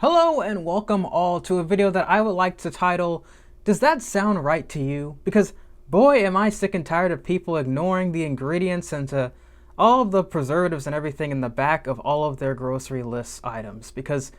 Hello and welcome all to a video that I would like to title, Does That Sound Right to You? Because boy am I sick and tired of people ignoring the ingredients and all of the preservatives and everything in the back of all of their grocery list items. Because,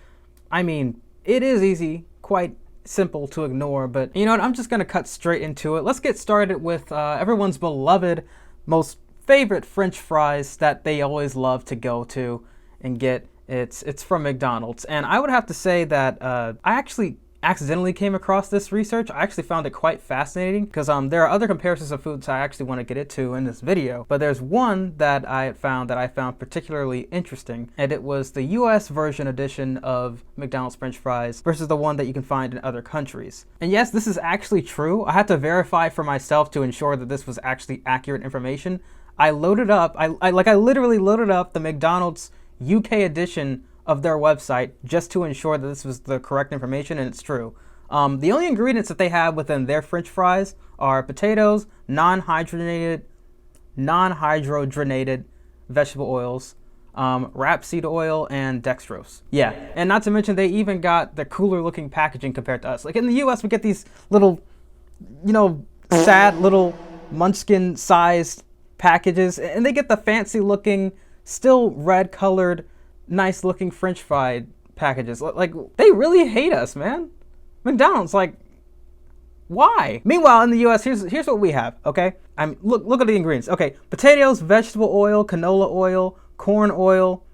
I mean, it is easy, quite simple to ignore, but you know what, I'm just gonna cut straight into it. Let's get started with everyone's beloved, most favorite French fries that they always love to go to and get. It's from McDonald's, and I would have to say that I actually accidentally came across this research. I actually found it quite fascinating because there are other comparisons of foods I actually want to get into in this video, but there's one that I found particularly interesting, and it was the US version edition of McDonald's French fries versus the one that you can find in other countries. And yes, this is actually true. I had to verify for myself to ensure that this was actually accurate information. I loaded up, I literally loaded up the McDonald's UK edition of their website just to ensure that this was the correct information, and it's true. The only ingredients that they have within their French fries are potatoes, non-hydrogenated vegetable oils, rapeseed oil, and dextrose. Yeah, and not to mention they even got the cooler looking packaging compared to us. Like in the US, we get these little, sad little munchkin sized packages, and they get the fancy looking, still red colored, nice looking French fry packages. Like, they really hate us, man. McDonald's, like, why? Meanwhile, in the US, here's what we have, okay? Look at the ingredients. Okay, potatoes, vegetable oil, canola oil, corn oil,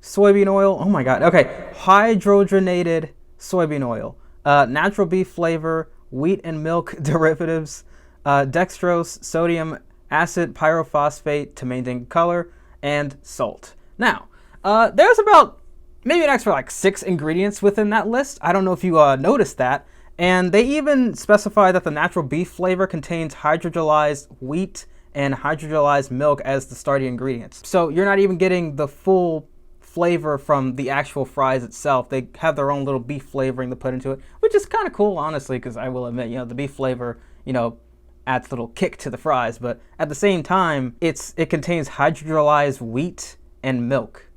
soybean oil. Oh my God. Okay, hydrogenated soybean oil, natural beef flavor, wheat and milk derivatives, dextrose, sodium acid pyrophosphate to maintain color, and salt. Now, there's about maybe an extra like 6 ingredients within that list. I don't know if you noticed that. And they even specify that the natural beef flavor contains hydrolyzed wheat and hydrolyzed milk as the starting ingredients. So you're not even getting the full flavor from the actual fries itself. They have their own little beef flavoring to put into it, which is kind of cool, honestly, because I will admit, the beef flavor, adds a little kick to the fries, but at the same time, it contains hydrolyzed wheat and milk.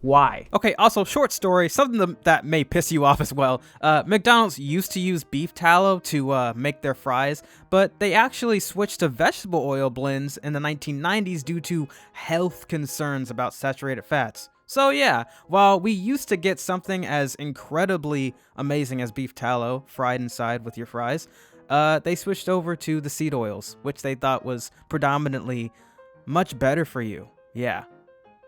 Why? Okay, also, short story, something that may piss you off as well. McDonald's used to use beef tallow to make their fries, but they actually switched to vegetable oil blends in the 1990s due to health concerns about saturated fats. So yeah, while we used to get something as incredibly amazing as beef tallow fried inside with your fries, they switched over to the seed oils, which they thought was predominantly much better for you. Yeah.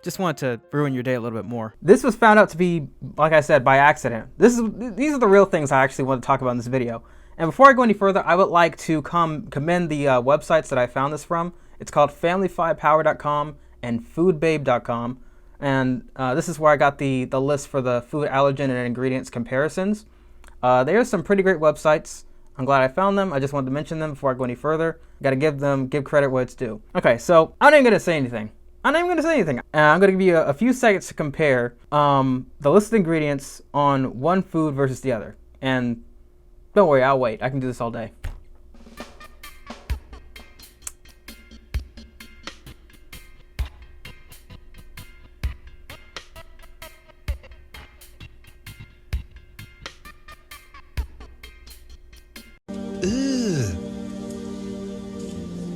Just wanted to ruin your day a little bit more. This was found out to be, like I said, by accident. These are the real things I actually want to talk about in this video. And before I go any further, I would like to commend the websites that I found this from. It's called familyfirepower.com and foodbabe.com. And this is where I got the list for the food allergen and ingredients comparisons. There are some pretty great websites. I'm glad I found them. I just wanted to mention them before I go any further. Gotta give credit where it's due. Okay, so I'm not even gonna say anything. I'm gonna give you a few seconds to compare the list of ingredients on one food versus the other. And don't worry, I'll wait. I can do this all day.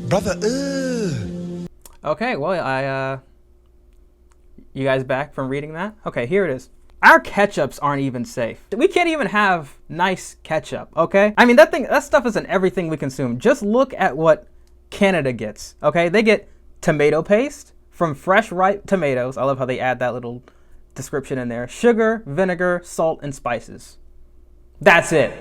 Brother, Okay, well, you guys back from reading that? Okay, here it is. Our ketchups aren't even safe. We can't even have nice ketchup, okay? I mean, that stuff is in everything we consume. Just look at what Canada gets, okay? They get tomato paste from fresh, ripe tomatoes. I love how they add that little description in there. Sugar, vinegar, salt, and spices. That's it.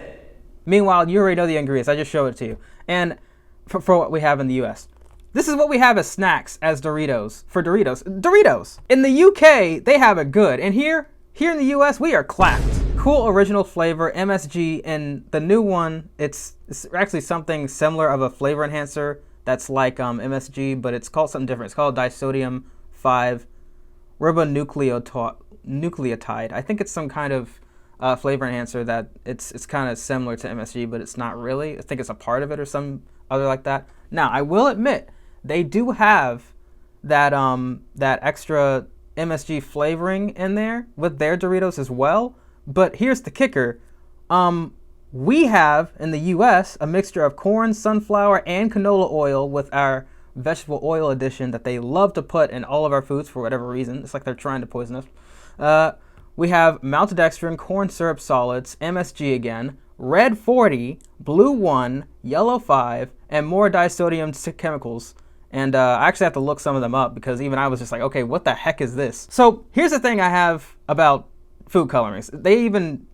Meanwhile, you already know the ingredients. I just showed it to you. And for what we have in the US. This is what we have as snacks as Doritos. For Doritos. In the UK, they have it good. And here in the US, we are clapped. Cool original flavor, MSG, and the new one, it's actually something similar of a flavor enhancer that's like MSG, but it's called something different. It's called disodium 5-ribonucleotide. I think it's some kind of flavor enhancer that it's kind of similar to MSG, but it's not really. I think it's a part of it or some other like that. Now, I will admit, they do have that extra MSG flavoring in there with their Doritos as well. But here's the kicker. We have in the US a mixture of corn, sunflower, and canola oil with our vegetable oil addition that they love to put in all of our foods for whatever reason. It's like they're trying to poison us. We have maltodextrin, corn syrup solids, MSG again, red 40, blue 1, yellow 5, and more disodium chemicals. And I actually have to look some of them up because even I was just like, okay, what the heck is this? So here's the thing I have about food colorings.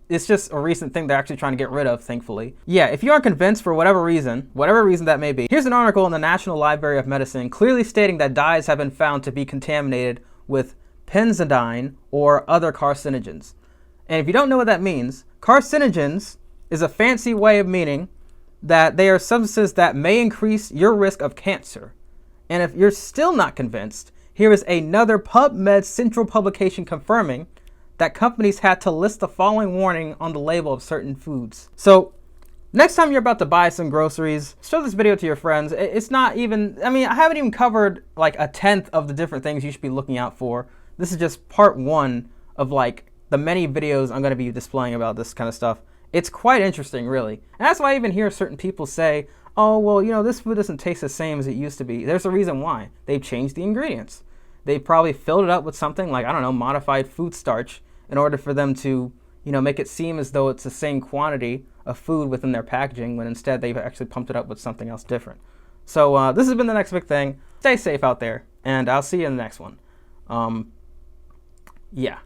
It's just a recent thing they're actually trying to get rid of, thankfully. Yeah, if you aren't convinced for whatever reason that may be, here's an article in the National Library of Medicine clearly stating that dyes have been found to be contaminated with benzodine or other carcinogens. And if you don't know what that means, carcinogens is a fancy way of meaning that they are substances that may increase your risk of cancer. And if you're still not convinced, here is another PubMed Central publication confirming that companies had to list the following warning on the label of certain foods. So next time you're about to buy some groceries, show this video to your friends. It's not even, I haven't even covered like a tenth of the different things you should be looking out for. This is just part one of like the many videos I'm gonna be displaying about this kind of stuff. It's quite interesting, really. And that's why I even hear certain people say, oh, well, this food doesn't taste the same as it used to be. There's a reason why. They've changed the ingredients. They probably filled it up with something like, I don't know, modified food starch in order for them to, make it seem as though it's the same quantity of food within their packaging when instead they've actually pumped it up with something else different. So this has been the next big thing. Stay safe out there, and I'll see you in the next one. Yeah.